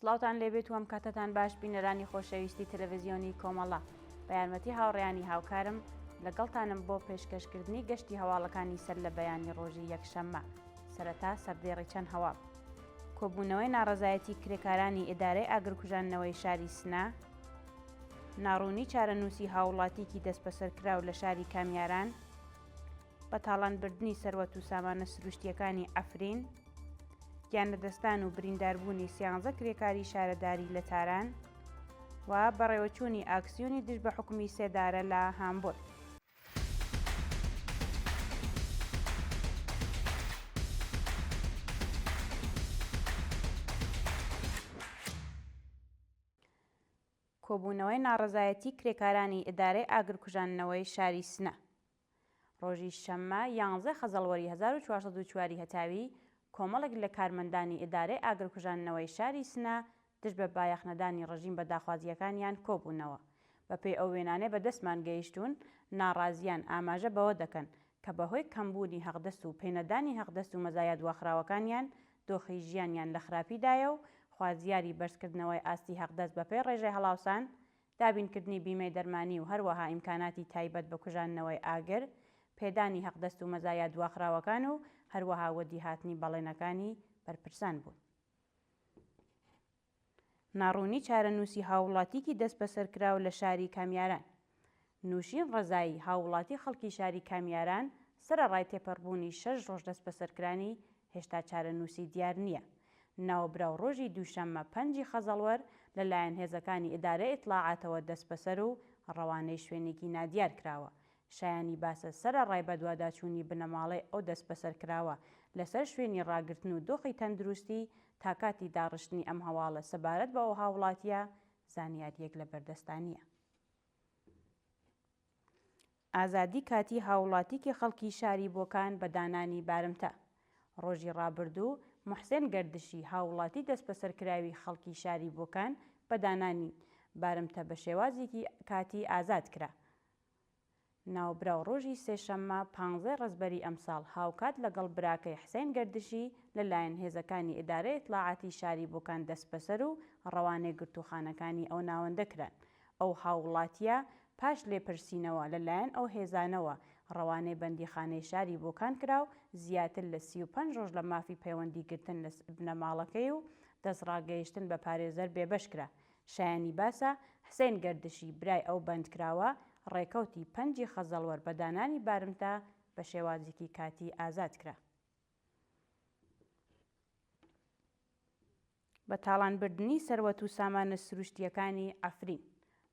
سڵاوتان لێبێت و ئەم کاتتان باش بینەرانی خۆشەویستی تەلەڤیزیۆنی کۆمەڵە بە یارمەتی هاوڕێیانی هاوکارم لەگەڵتانم بۆ پێشکەشکردنی گەشتی هەواڵەکانی سەر لە بەیانی ڕۆژی یەکشەممە سەرەتا سەردێڕی چەند هەواڵ کۆبوونەوەی ناڕەزایەتی کرێکارانی ئیدارەی ئاگرکوژانەوەی شاری سنە ناڕوونی چارەنووسی هاوڵاتیکی دەستبەسەرکراو لە شاری کامیاران بەتاڵانبردنی سەروەت و سامانە سروشتیەکانی ئەفرین گیانلەدەستان و برینداربوونی 11 کرێکاری شارەداری لە تاران و بەڕێوەچوونی ئاکسیۆنی دژ بە حکومی سێدارە لە هامبۆرگ. کۆبوونەوەی ناڕەزایەتی کرێکارانی ئیدارەی ئاگرکوژانەوەی شاری سنە ڕۆژی شەممە 11 خەزەڵوەری 1404 هەتاوی کۆمەڵێک لە کارمەندانی ئیدارەی ئاگرکوژانەوەی شاری سنە دژ بە بایەخنەدانی ڕژیم بە داخوازیەکانیان کۆبوونەوە. بەپێی ئەو وێنانێ بەدەستمان گەیشتوون ناڕازیان ئاماژە بەوە دەکەن کە بەهۆی کەمبوونی هەقدەست و پەینەدانی هەقدەست و مەزایە دواخراوەکانیان دۆخی ژیانیان لە خراپیدایە و خوازیاری بەرزکردنەوەی ئاستی هەقدەست بەپێی ڕێژەی هەڵاوسان دابینکردنی بیمەی دەرمانی و هەروەها ئیمکاناتی تایبەت بە کوژانەوەی ئاگر پێدانی هەقدەست و مەزایە دواخراوەکان و هەروەها وەدیهاتنی بەڵێنەکانی بەرپرسان بوون. ناڕوونی چارەنووسی هاوڵاتیکی دەست بەسەرکراو لە شاری کامیاران نووشین ڕەزایی هاوڵاتی خەڵکی شاری کامیاران سەرەڕای تێپەڕبوونی 6 ڕۆژ دەست بەسەرکرانی هێشتا چارەنووسی دیار نییە. ناوبراو ڕۆژی دووشەممە 5 خەزەڵوەر لەلایەن هێزەکانی ئیدارەی ئیتلاعاتەوە دەست بەسەر و ڕەوانەی شوێنێکی نادیار کراوە. شایانی باسە سەرەڕای بە دوواداچوونی بنەماڵەی ئەو دەست بەسەرکراوە لەسەر شوێنی ڕاگرتن و دۆخی تەندروستی تا کاتی داڕشتنی ئەم هەواڵە سەبارەت بە ئەو هاوڵاتیە زانیاریەک لە بەردەستانیە. ئازادی کاتی هاوڵاتیکی خەڵکی شاری بۆکان بە دانانی بارمتە ڕۆژی ڕابردوو موحسێن گەردشی هاوڵاتی دەست بەسەرکراوی خەڵکی شاری بۆکان بە دانانی بارمتە بە شێوازێکی کاتی ئازاد کرا. ناوبراو ڕۆژی سێشەممە 15 ڕەزبەری ئەمساڵ هاوکات لەگەڵ براکەی حسێن گەردشی لەلایەن هێزەکانی ئیدارەی ئیتلاعاتی شاری بۆکان دەست بەسەر و ڕەوانەی گرتوخانەکانی ئەو ناوەندەکران. ئەو هاوڵاتیە پاش لێپرسینەوە لەلایەن ئەو هێزانەوە ڕەوانەی بەندیخانەی شاری بۆکان کرا و زیاتر لە 35 ڕۆژ لە مافی پەیوەندیگرتن لە بنەماڵەکەی و دەستڕاگەیشتن بە پارێزەر بێبەش کرا. شایانی باسە حسێن گەردشی برای ئەو بەندکراوە ڕێکەوتی 5 خەزەڵوەر بە دانانی بارمتە بە شێوازێکی کاتی ئازاد کرا. بە تاڵانبردنی سەروەت و سامانە سروشتیەکانی ئەفرین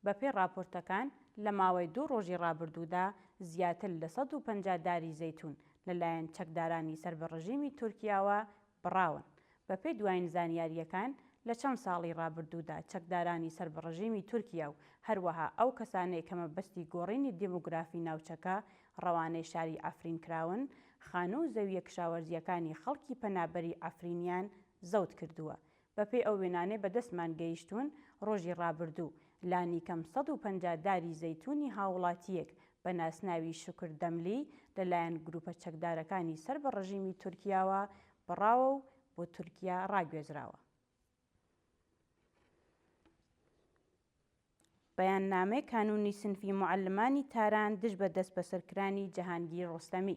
بەپێی راپۆرتەکان لە ماوەی 2 ڕۆژی ڕابردوودا زیاتر لە 150 داری زەیتون لەلایەن چەکدارانی سەر بە ڕژیمی تورکیاوە بڕاون. بەپێی دوایین زانیاریەکان لە چەند ساڵی ڕابردوودا چەکدارانی سەر بە ڕژیمی تورکیا و هەروەها ئەو کەسانەی کە مەبەستی گۆڕینی دموگرافی ناوچەکە ڕەوانەی شاری ئەفرین کراون خانوو و زەویە کشاوەرزیەکانی خەڵکی پەنابەری ئەفرینیان زەوت کردووە. بەپێی ئەو وێنانێ بەدەستمان گەیشتوون ڕۆژی ڕابردوو لانی کەم 150 داری زەیتونی هاوڵاتیەک بە ناسناوی شکر دەملی لەلایەن گروپە چەکدارەکانی سەر بە ڕژیمی تورکیاوە بڕاوە و بۆ تورکیا ڕاگوێزراوە. بەیاننامەی کانونی سنفی موعەلمانی تاران دژ بە دەست بەسەرکرانی جەهانگیر ڕۆستەمی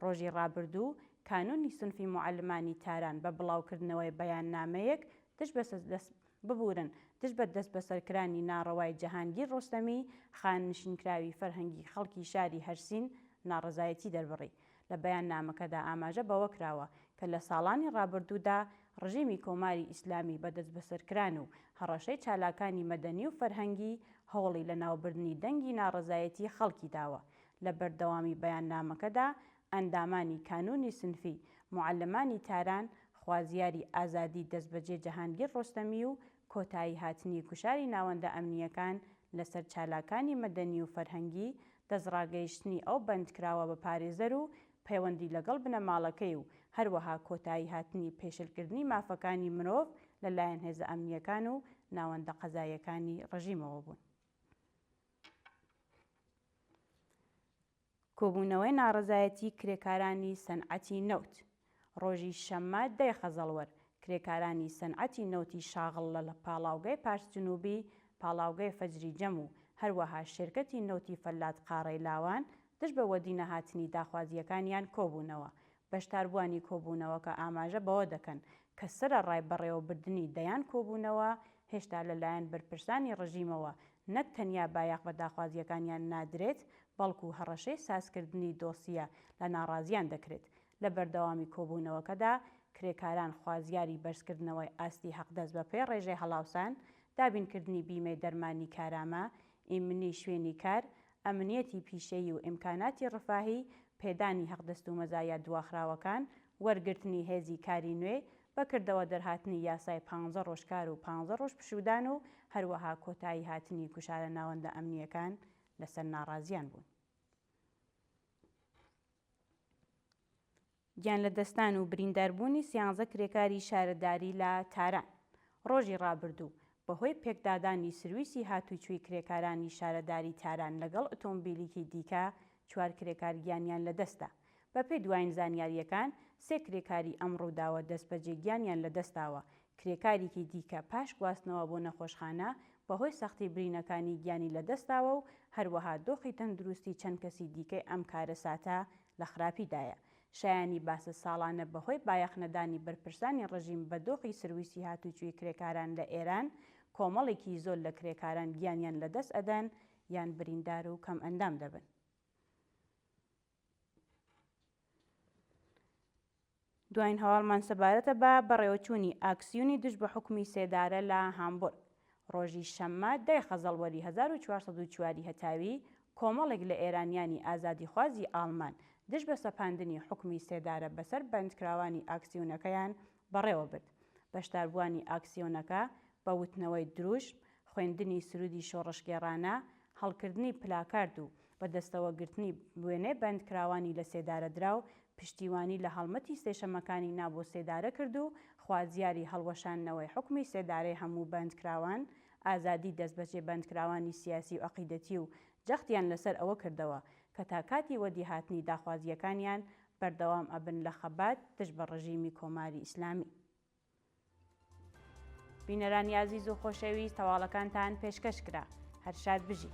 ڕۆژی ڕابردوو کانونی سنفی موعەلمانی تاران بە بڵاوکردنەوەی بەیاننامەیەک ببورن دژ بە دەست بەسەرکرانی ناڕەوای جەهانگیر ڕۆستەمی خاننشینکراوی فەرهەنگی خەڵکی شاری هەرسین ناڕەزایەتی دەربڕی. لە بەیاننامەکەدا ئاماژە بەوە کراوە کە لە ساڵانی ڕابردوودا ڕژیمی کۆماری ئیسلامی بەدەست بەسەرکران و هەڕەشەی چالاکانی مەدەنی و فەرهەنگی هەوڵی لە ناوبردنی دەنگی ناڕەزایەتی خەڵکی داوە. لە بەردەوامی بەیاننامەکەدا ئەندامانی کانونی سنفی موعەلمانی تاران خوازیاری ئازادی دەستبەجێ جەهانگیر ڕۆستەمی و کۆتایی هاتنی کوشاری ناوەندە ئەمنیەکان لەسەر چالاکانی مەدەنی و فەرهەنگی دەستڕاگەیشتنی ئەو بەندکراوە بە پارێزەر و پەیوەندی لەگەڵ بنەماڵەکەی و هەروەها کۆتایی هاتنی پێشلکردنی مافەکانی مرۆڤ لەلایەن هێزە ئەمنیەکان و ناوەندە قەزاییەکانی ڕژیمەوە بوون. کۆبوونەوەی ناڕەزایەتی کرێکارانی سەنعەتی نەوت ڕۆژی شەممە 10 خەزەڵوەر کرێکارانی سەنعەتی نەوتی شاغڵ لە پاڵاوگای پارس جنوبی، پاڵاوگای فەجری جەم و هەروەها شێرکەتی نەوتی فەلات قاڕەی لاوان دژ بە وەدینە هاتنی داخوازیەکانیان کۆبوونەوە. بەشداربووانی کۆبوونەوەکە ئاماژە بەوە دەکەن کە سرە ڕای بەڕێوەبردننی دەیان کۆبوونەوە هێشتا لەلایەن بەرپرسانی ڕژیمەوە نەک تەنیا بایەخ بە داخوازیەکانیان نادرێت، بەڵکو هەڕەشەی سازکردنی دۆسیە لە ناڕازیان دەکرێت. لە بەردەوامی کۆبوونەوەکەدا کرێکاران خوازیاری بەرزکردنەوەی ئاستی حەقدەست بە پێی ڕێژەی هەڵاوسان، دابینکردنی بیمەی دەرمانی کارامە، ئیمنی شوێنی کار، ئەمنیەتی پیشەیی و ئیمکاناتی ڕفاهی، پێدانی حەقدەست و مەزایە دواخراوەکان، وەرگرتنی هێزی کاری نوێ، بەکردەوە دەرهاتنی یاسای 15 ڕۆژکار و 15 ڕۆژ پشودان و هەروەها کۆتایی هاتنی کوشارە ناوەندە ئەمنیەکان لەسەر ناڕازیان بوون. گیان لە دەستان و برینداربوونی 13 کرێکاری شارەداری لە تاران. ڕۆژی ڕابردوو بەهۆی پێکدادانی سرویسی هاتوچووی کرێکارانی شارەداری تاران لەگەڵ ئۆتۆمبیلێکی دیکە 4 کرێکار گیانیان لەدەستا. بەپێی دوایین زانیاریەکان 3 کرێکاری ئەم ڕووداوە دەستبەجێ گیانیان لەدەستاوە. کرێکارێکی دیکە پاش گواستنەوە بۆ نەخۆشخانە بەهۆی سەختی برینەکانی گیانی لەدەستاوە و هەروەها دۆخی تەندروستی چەند کەسی دیکەی ئەم کارە ساتە لە خراپیدایە. شایانی باسە ساڵانە بەهۆی بایەخنەدانی بەرپرسانی ڕژیم بە دۆخی سرویسی هاتوچووی کرێکاران لە ئێران، کۆمەڵێکی زۆر لە کرێکاران گیانیان لەدەست ئەدەن یان بریندار و کەم ئەندام دەبن. دوایین هەواڵمان سەبارەتە بە بەڕێوەچوونی ئاکسیۆنی دژ بە حکومی سێدارە لە هامبۆرگ. ڕۆژی شەممە 10 خەزەڵوەری 1404 هەتاوی کۆمەڵێک لە ئێرانیانی ئازادیخوازی ئاڵمان دژ بە سەپاندنی حکومی سێدارە بەسەر بەندکراوانی ئاکسیۆنەکەیان بەڕێوە برد. بەشداربووانی ئاکسیۆنەکە بە وتنەوەی دروشم، خوێندنی سرودی شۆڕشگێڕانە، هەڵکردنی پلاکارد و بەدەستەوەگرتنی وێنەی بەندکراوانی لە سێدارە درا و پشتیوانی لە هەڵمەتی سێشەمەکانی نابۆ سێدارە کرد و خوازیاری هەڵوەشاندنەوەی حکمی سێدارەی هەموو بەندکراوان، ئازادی دەستبەجێ بەندکراوانی سیاسی و عەقیدەتی و جەختیان لەسەر ئەوە کردەوە کە تا کاتی وەدی هاتنی داخوازیەکانیان بەردەوام ئەبن لە خەبات دژ بە ڕژیمی کۆماری ئیسلامی. بینەرانی عەزیز و خۆشەویست، هەواڵەکانتان پێشکەش کرا. هەر شاد بژی.